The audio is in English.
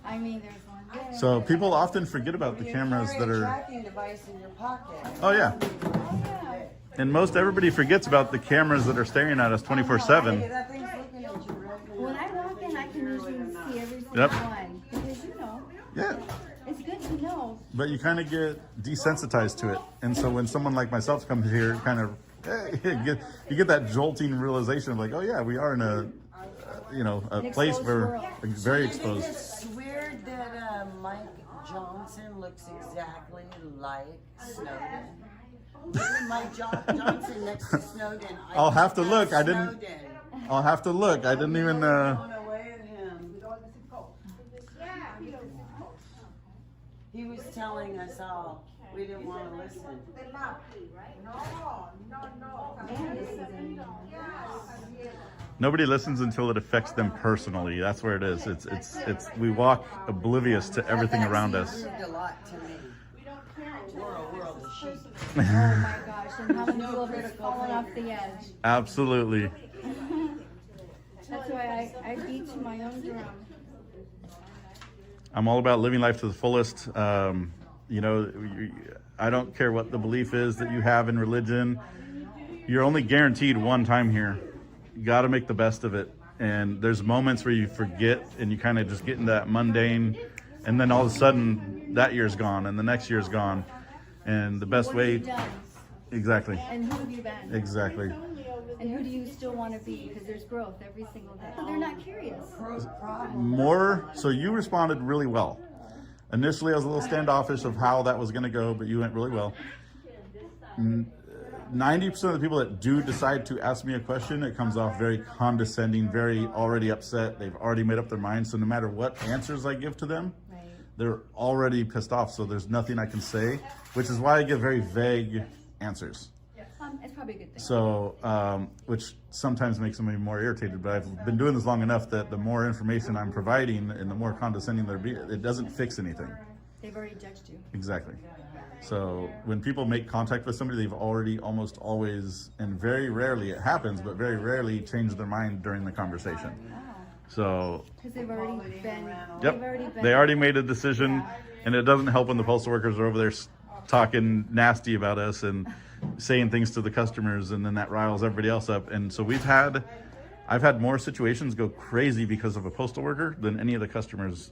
I mean, there's one there. So people often forget about the You cameras carry that a are. tracking device in your pocket. Oh yeah, Oh, yeah. and most everybody forgets about the cameras that are staring at us 24/7. Hey, that thing's looking at you right now. When I walk in, I can usually see every single Yep. one. Because, Yeah, it's good to know. but you kind of get desensitized to it, and so when someone like myself comes here, kind of, you get that jolting realization of like, oh yeah, we are in a An place exposed where world. very Do you think exposed. it's weird that Mike Johnson looks exactly like Snowden? Mike Johnson next to Snowden. I'll have to look. I didn't. Snowden. I'll have to look. I didn't even. Blown away at him. He was telling us all we didn't want to listen. Nobody listens until it affects them personally. That's where it is. It's. We walk oblivious to everything around us. That proved a lot to me. We're a world of sheep. Oh my gosh, and how many people have just fallen off the edge. Absolutely. That's why I beat to my own drum. I'm all about living life to the fullest. I don't care what the belief is that you have in religion. You're only guaranteed one time here. You got to make the best of it. And there's moments where you forget and you kind of just get in that mundane, and then all of a sudden that year's gone and the next year's gone. And the best What way, have you done? exactly, And who have you been? exactly. And who do you still want to be? Because there's growth every single day. They're not curious. More, so you responded really well. Initially, I was a little standoffish of how that was going to go, but you went really well. 90% of the people that do decide to ask me a question, it comes off very condescending, very already upset. They've already made up their mind. So no matter what answers I give to them, Right. they're already pissed off. So there's nothing I can say, which is why I give very vague answers. It's probably a good thing. So, which sometimes makes somebody more irritated, but I've been doing this long enough that the more information I'm providing and the more condescending they're being, it doesn't fix anything. They've already judged you. Exactly. So when people make contact with somebody, they've already almost always, and very rarely it happens, but very rarely changed their mind during the conversation. So, Because they've already been. yep, they already made a decision, and it doesn't help when the postal workers are over there talking nasty about us and saying things to the customers, and then that riles everybody else up. And so I've had more situations go crazy because of a postal worker than any of the customers